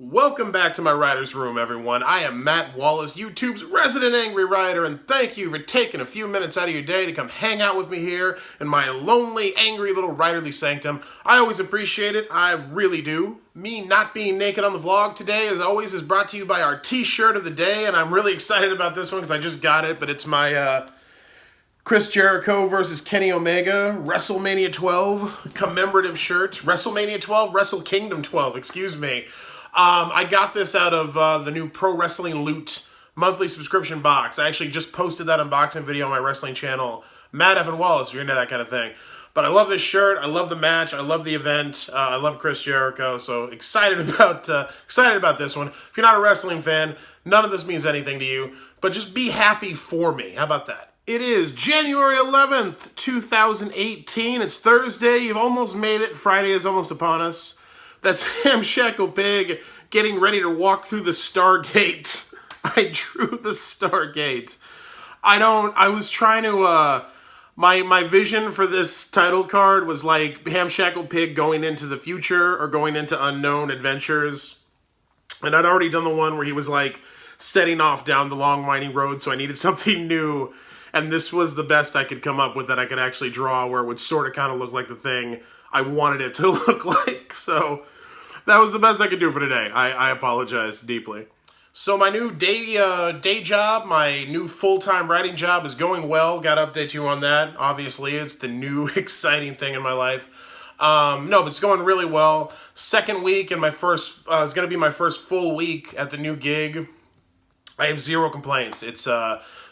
Welcome back to my writer's room, everyone. I am Matt Wallace, YouTube's resident angry writer, and thank you for taking a few minutes out of your day to come hang out with me here in my lonely, angry little writerly sanctum. I always appreciate it. I really do. Me not being naked on the vlog today, as always, is brought to you by our t-shirt of the day, and I'm really excited about this one because I just got it, but it's my, Chris Jericho versus Kenny Omega, WrestleMania 12 commemorative shirt. WrestleMania 12? Wrestle Kingdom 12, excuse me. I got this out of the new Pro Wrestling Loot monthly subscription box. I actually just posted that unboxing video on my wrestling channel, Matt Evan Wallace, if you're into that kind of thing. But I love this shirt. I love the match. I love the event. I love Chris Jericho. So excited about this one. If you're not a wrestling fan, none of this means anything to you. But just be happy for me. How about that? It is January 11th, 2018. It's Thursday. You've almost made it. Friday is almost upon us. That's Hamshackle Pig getting ready to walk through the Stargate. I drew the Stargate. I was trying to, my vision for this title card was like Hamshackle Pig going into the future or going into unknown adventures. And I'd already done the one where he was like setting off down the long winding road, so I needed something new. And this was the best I could come up with that I could actually draw where it would sort of kind of look like the thing I wanted it to look like. So that was the best I could do for today. I apologize deeply. So my new day job, my new full-time writing job is going well. Got to update you on that. Obviously, it's the new exciting thing in my life. No, but it's going really well. Second week and my first, it's going to be my first full week at the new gig. I have zero complaints. It's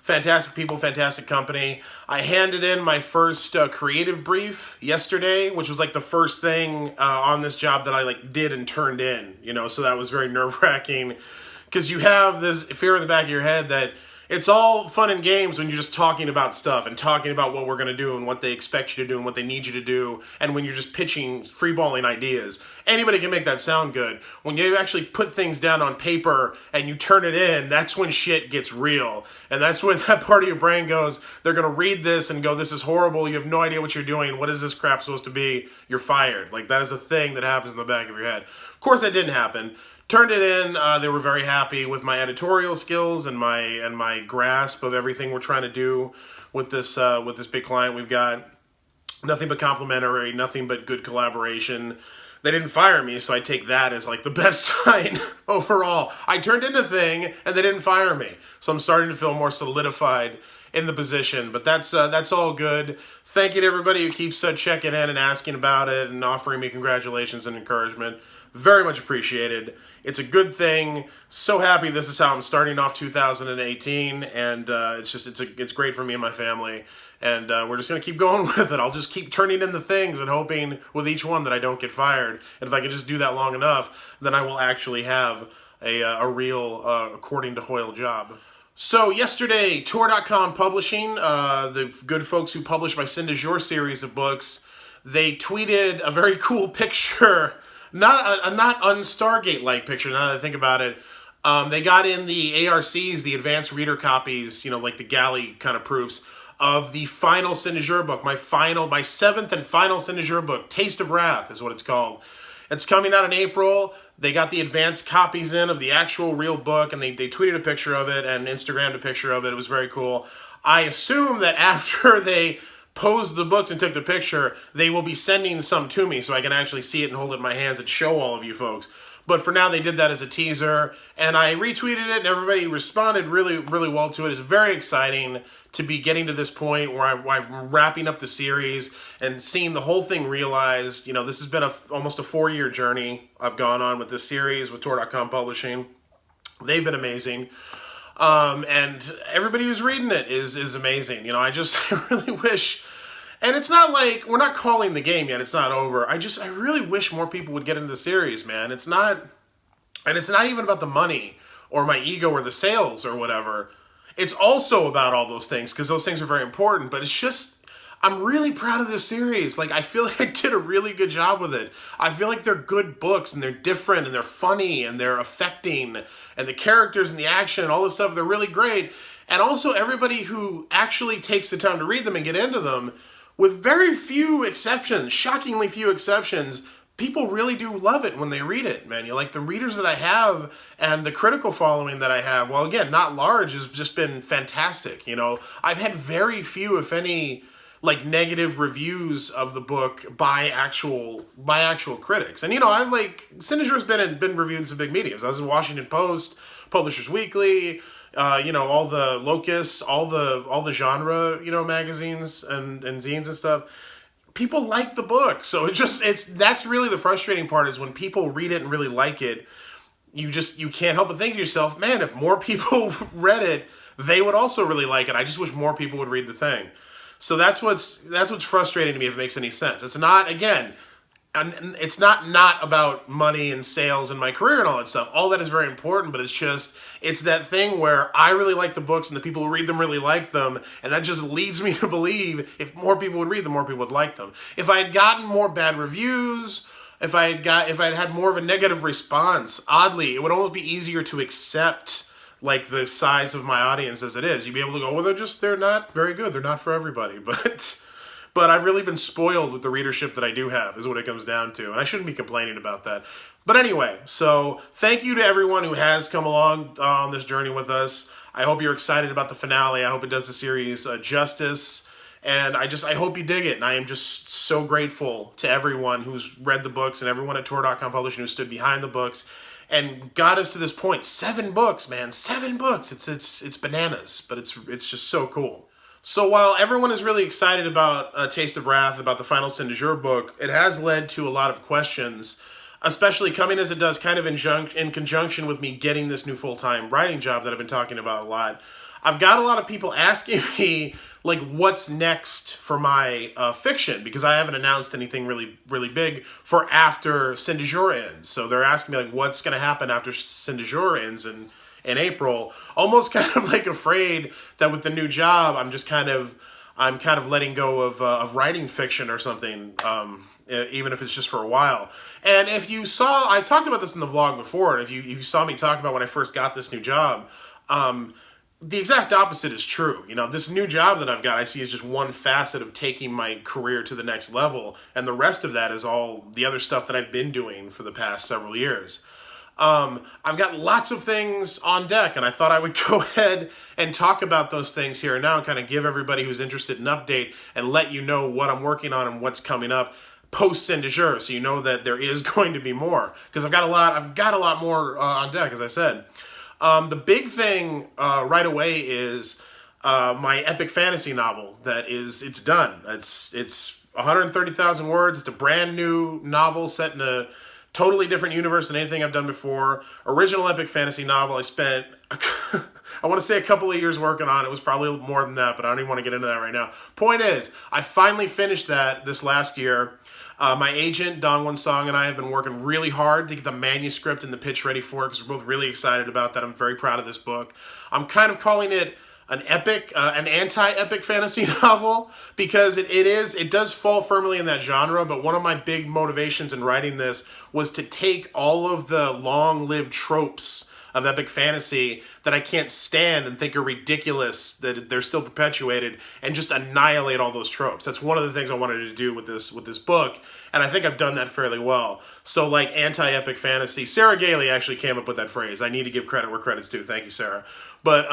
fantastic people, fantastic company. I handed in my first creative brief yesterday, which was like the first thing on this job that I like did and turned in, you know, so that was very nerve-wracking because you have this fear in the back of your head that it's all fun and games when you're just talking about stuff and talking about what we're going to do and what they expect you to do and what they need you to do, and when you're just pitching, freeballing ideas. Anybody can make that sound good. When you actually put things down on paper and you turn it in, that's when shit gets real. And that's when that part of your brain goes, they're going to read this and go, this is horrible, you have no idea what you're doing, what is this crap supposed to be, you're fired. Like, that is a thing that happens in the back of your head. Of course that didn't happen. Turned it in. They were very happy with my editorial skills and my grasp of everything we're trying to do with this big client we've got. Nothing but complimentary, nothing but good collaboration. They didn't fire me, so I take that as like the best sign overall. I turned in a thing and they didn't fire me, so I'm starting to feel more solidified in the position. But that's all good. Thank you to everybody who keeps checking in and asking about it and offering me congratulations and encouragement. Very much appreciated. It's a good thing. So happy this is how I'm starting off 2018, and it's great for me and my family. And we're just gonna keep going with it. I'll just keep turning in the things and hoping with each one that I don't get fired. And if I can just do that long enough, then I will actually have a real, according to Hoyle, job. So yesterday, Tor.com Publishing, the good folks who publish my Sin du Jour series of books, they tweeted a very cool picture. Not un-Stargate-like picture, now that I think about it. They got in the ARCs, the advanced reader copies, you know, like the galley kind of proofs, of the final Sin du Jour book, my seventh and final Sin du Jour book, Taste of Wrath is what it's called. It's coming out in April. They got the advanced copies in of the actual real book, and they tweeted a picture of it and Instagrammed a picture of it. It was very cool. I assume that after they posed the books and took the picture, they will be sending some to me so I can actually see it and hold it in my hands and show all of you folks. But for now, they did that as a teaser, and I retweeted it, and everybody responded really, really well to it. It's very exciting to be getting to this point where I'm wrapping up the series and seeing the whole thing realized. You know, this has been almost a 4-year journey I've gone on with this series with Tor.com Publishing. They've been amazing. And everybody who's reading it is amazing. You know, I really wish, and it's not like, we're not calling the game yet, it's not over. I really wish more people would get into the series, man. It's not even about the money or my ego or the sales or whatever. It's also about all those things, because those things are very important, but it's just, I'm really proud of this series. Like, I feel like I did a really good job with it. I feel like they're good books, and they're different, and they're funny, and they're affecting, and the characters and the action and all this stuff, they're really great. And also, everybody who actually takes the time to read them and get into them, with very few exceptions, shockingly few exceptions, people really do love it when they read it, man. Like the readers that I have and the critical following that I have, well, again, not large, has just been fantastic. I've had very few, if any, like negative reviews of the book by actual critics. And I like Sin du Jour has been reviewed in some big mediums. I was in Washington Post, Publishers Weekly, all the Locus, all the genre, magazines and zines and stuff. People like the book. So that's really the frustrating part, is when people read it and really like it, you can't help but think to yourself, man, if more people read it, they would also really like it. I just wish more people would read the thing. So that's what's frustrating to me, if it makes any sense. It's not, again, it's not about money and sales and my career and all that stuff. All that is very important, but it's that thing where I really like the books and the people who read them really like them, and that just leads me to believe if more people would read them, more people would like them. If I had gotten more bad reviews, if I had had more of a negative response, oddly, it would almost be easier to accept like the size of my audience as it is. You'd be able to go, well, they're not very good. They're not for everybody. But I've really been spoiled with the readership that I do have, is what it comes down to. And I shouldn't be complaining about that. But anyway, so thank you to everyone who has come along on this journey with us. I hope you're excited about the finale. I hope it does the series justice. And I hope you dig it. And I am just so grateful to everyone who's read the books and everyone at Tor.com Publishing who stood behind the books and got us to this point. 7 books, man. 7 books. It's bananas, but it's just so cool. So while everyone is really excited about Taste of Wrath, about the final Sin du Jour book, it has led to a lot of questions, especially coming as it does kind of in conjunction with me getting this new full-time writing job that I've been talking about a lot. I've got a lot of people asking me, like, what's next for my fiction, because I haven't announced anything really, really big for after Sin du Jour ends. So they're asking me, like, what's going to happen after Sin du Jour ends in April. Almost kind of like afraid that with the new job, I'm kind of letting go of writing fiction or something, even if it's just for a while. And if you saw, I talked about this in the vlog before, if you saw me talk about when I first got this new job, the exact opposite is true. This new job that I've got, I see as just one facet of taking my career to the next level, and the rest of that is all the other stuff that I've been doing for the past several years. I've got lots of things on deck, and I thought I would go ahead and talk about those things here and now and kind of give everybody who's interested an update and let you know what I'm working on and what's coming up post Sin du Jour, so you know that there is going to be more, because I've got a lot more on deck, as I said. The big thing right away is my epic fantasy novel. It's done. It's 130,000 words. It's a brand new novel set in a totally different universe than anything I've done before. Original epic fantasy novel. I spent, I want to say a couple of years working on it. It was probably more than that, but I don't even want to get into that right now. Point is, I finally finished that this last year. My agent, Dongwon Song, and I have been working really hard to get the manuscript and the pitch ready for it, because we're both really excited about that. I'm very proud of this book. I'm kind of calling it an anti-epic fantasy novel, because it does fall firmly in that genre, but one of my big motivations in writing this was to take all of the long-lived tropes of epic fantasy that I can't stand and think are ridiculous, that they're still perpetuated, and just annihilate all those tropes. That's one of the things I wanted to do with this book, and I think I've done that fairly well. So like anti-epic fantasy, Sarah Gailey actually came up with that phrase. I need to give credit where credit's due. Thank you, Sarah. But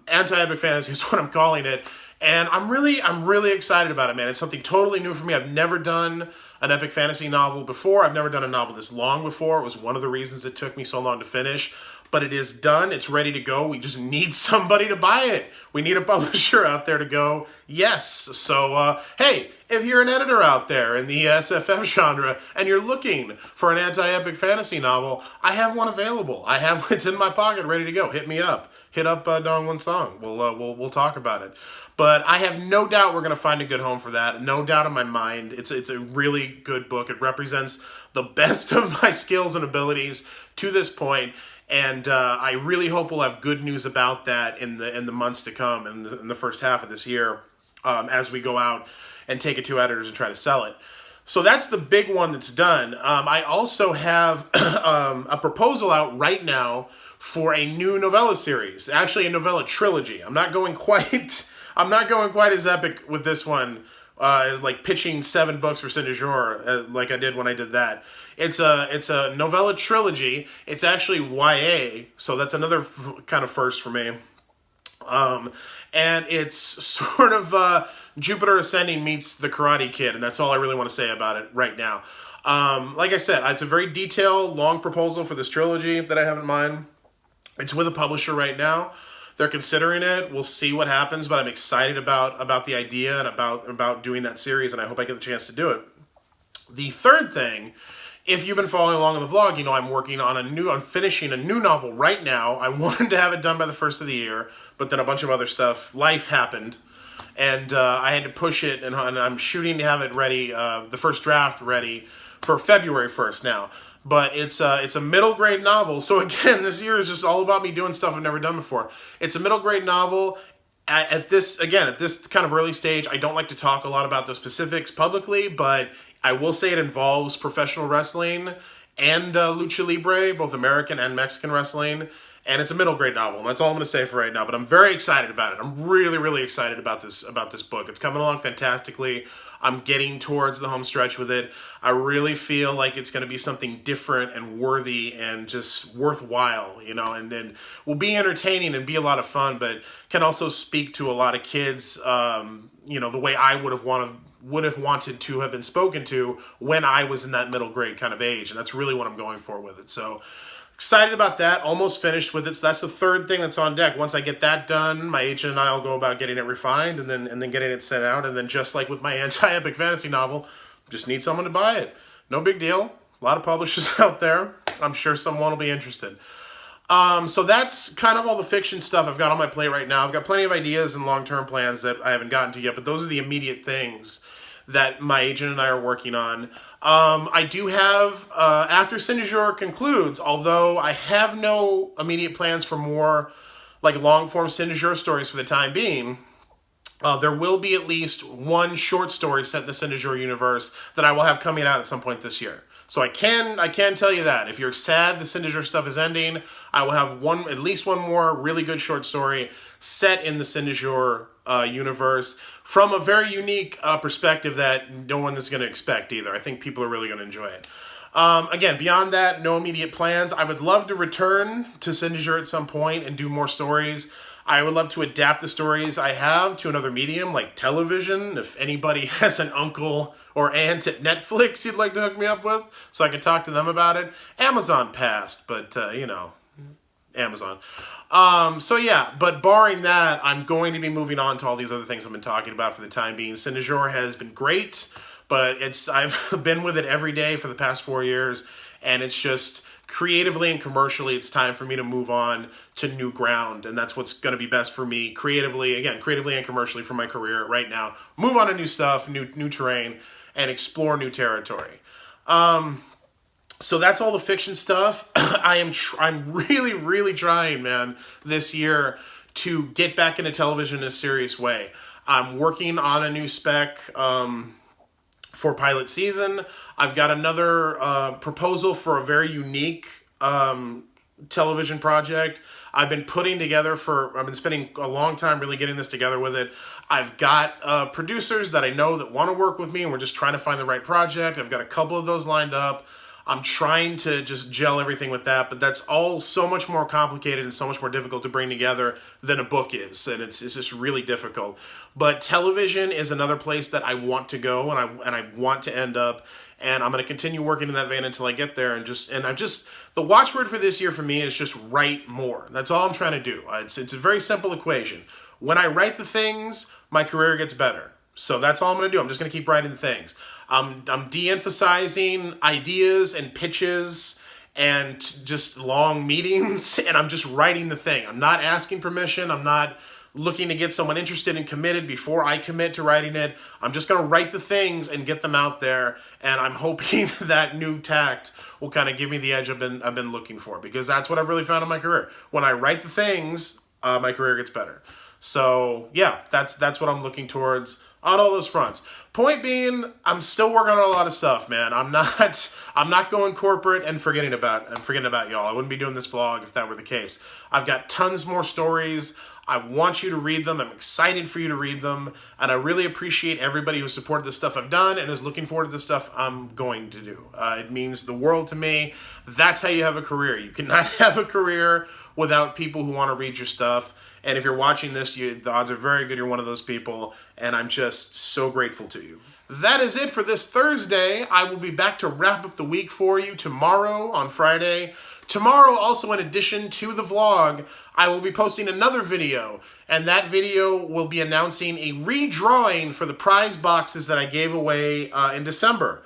anti-epic fantasy is what I'm calling it, and I'm really excited about it, man. It's something totally new for me. I've never done an epic fantasy novel before. I've never done a novel this long before. It was one of the reasons it took me so long to finish. But it is done. It's ready to go. We just need somebody to buy it. We need a publisher out there to go, yes. So, hey, if you're an editor out there in the SFF genre and you're looking for an anti-epic fantasy novel, I have one available. It's in my pocket, ready to go. Hit me up. Hit up Dongwon Song. We'll talk about it. But I have no doubt we're going to find a good home for that. No doubt in my mind. It's a really good book. It represents the best of my skills and abilities to this point. And I really hope we'll have good news about that in the months to come, in the first half of this year, as we go out and take it to editors and try to sell it. So that's the big one that's done. I also have a proposal out right now for a new novella series, actually a novella trilogy. I'm not going quite as epic with this one, like pitching 7 books for Sin du Jour, like I did when I did that. It's a novella trilogy. It's actually YA, so that's another kind of first for me. And it's sort of Jupiter Ascending meets The Karate Kid, and that's all I really want to say about it right now. Like I said, it's a very detailed, long proposal for this trilogy that I have in mind. It's with a publisher right now. They're considering it. We'll see what happens, but I'm excited about the idea and about doing that series, and I hope I get the chance to do it. The third thing, if you've been following along in the vlog, you know I'm working on I'm finishing a new novel right now. I wanted to have it done by the first of the year, but then a bunch of other stuff, life happened, and I had to push it, and I'm shooting to have it ready, the first draft ready for February 1st now. But it's a middle grade novel. So again, this year is just all about me doing stuff I've never done before. It's a middle grade novel. At this kind of early stage, I don't like to talk a lot about the specifics publicly, but I will say it involves professional wrestling and lucha libre, both American and Mexican wrestling. And it's a middle grade novel, and that's all I'm going to say for right now. But I'm very excited about it. I'm really, really excited about this book. It's coming along fantastically. I'm getting towards the home stretch with it. I really feel like it's going to be something different and worthy and just worthwhile, you know, and then will be entertaining and be a lot of fun, but can also speak to a lot of kids, you know, the way I would have wanted to have been spoken to when I was in that middle grade kind of age. And that's really what I'm going for with it. So excited about that. Almost finished with it. So that's the third thing that's on deck. Once I get that done, my agent and I will go about getting it refined and then getting it sent out. And then just like with my anti-epic fantasy novel, just need someone to buy it. No big deal. A lot of publishers out there. I'm sure someone will be interested. So that's kind of all the fiction stuff I've got on my plate right now. I've got plenty of ideas and long-term plans that I haven't gotten to yet, but those are the immediate things that my agent and I are working on. I do have, after Sin du Jour concludes, although I have no immediate plans for more like long-form Sin du Jour stories for the time being, there will be at least one short story set in the Sin du Jour universe that I will have coming out at some point this year. So I can tell you that. If you're sad the Sin du Jour stuff is ending, I will have at least one more really good short story set in the Sin du Jour universe from a very unique perspective that no one is going to expect either. I think people are really going to enjoy it. Again, beyond that, no immediate plans. I would love to return to Sin du Jour at some point and do more stories. I would love to adapt the stories I have to another medium like television. If anybody has an uncle or aunt at Netflix you'd like to hook me up with so I can talk to them about it. Amazon passed, but you know, Amazon. So yeah, but barring that, I'm going to be moving on to all these other things I've been talking about for the time being. Sin du Jour has been great, but I've been with it every day for the past 4 years, and it's just creatively and commercially, it's time for me to move on to new ground, and that's what's going to be best for me creatively and commercially for my career right now. Move on to new stuff, new terrain, and explore new territory. So that's all the fiction stuff. I'm really, really trying, man, this year to get back into television in a serious way. I'm working on a new spec for pilot season. I've got another proposal for a very unique television project. I've been spending a long time really getting this together with it. I've got producers that I know that want to work with me, and we're just trying to find the right project. I've got a couple of those lined up. I'm trying to just gel everything with that, but that's all so much more complicated and so much more difficult to bring together than a book is, and it's just really difficult. But television is another place that I want to go, and I want to end up, and I'm going to continue working in that vein until I get there. The watchword for this year for me is just write more. That's all I'm trying to do. It's a very simple equation. When I write the things, my career gets better. So that's all I'm going to do. I'm just going to keep writing the things. I'm de-emphasizing ideas and pitches and just long meetings, and I'm just writing the thing. I'm not asking permission. I'm not looking to get someone interested and committed before I commit to writing it. I'm just going to write the things and get them out there, and I'm hoping that new tact will kind of give me the edge I've been looking for, because that's what I've really found in my career. When I write the things, my career gets better. So yeah, that's what I'm looking towards on all those fronts. Point being, I'm still working on a lot of stuff, man. I'm not going corporate and forgetting about y'all. I wouldn't be doing this vlog if that were the case. I've got tons more stories. I want you to read them. I'm excited for you to read them. And I really appreciate everybody who supported the stuff I've done and is looking forward to the stuff I'm going to do. It means the world to me. That's how you have a career. You cannot have a career without people who want to read your stuff. And if you're watching this, the odds are very good you're one of those people, and I'm just so grateful to you. That is it for this Thursday. I will be back to wrap up the week for you tomorrow on Friday. Tomorrow, also in addition to the vlog, I will be posting another video, and that video will be announcing a redrawing for the prize boxes that I gave away in December.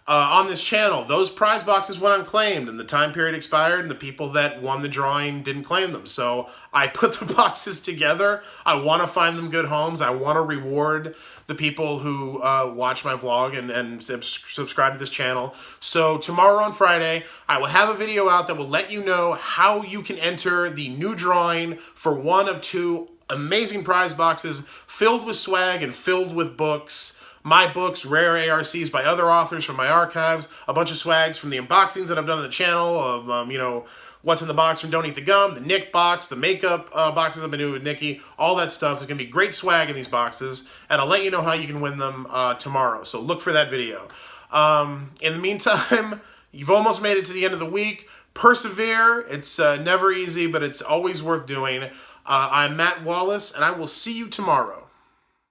On this channel, those prize boxes went unclaimed and the time period expired and the people that won the drawing didn't claim them. So I put the boxes together. I want to find them good homes. I want to reward the people who watch my vlog and subscribe to this channel. So tomorrow on Friday, I will have a video out that will let you know how you can enter the new drawing for one of 2 amazing prize boxes filled with swag and filled with books. My books, rare ARCs by other authors from my archives, a bunch of swags from the unboxings that I've done on the channel, of, what's in the box from Don't Eat the Gum, the Nick box, the makeup boxes I've been doing with Nikki, all that stuff. There's going to be great swag in these boxes, and I'll let you know how you can win them tomorrow, so look for that video. In the meantime, you've almost made it to the end of the week. Persevere. It's never easy, but it's always worth doing. I'm Matt Wallace, and I will see you tomorrow.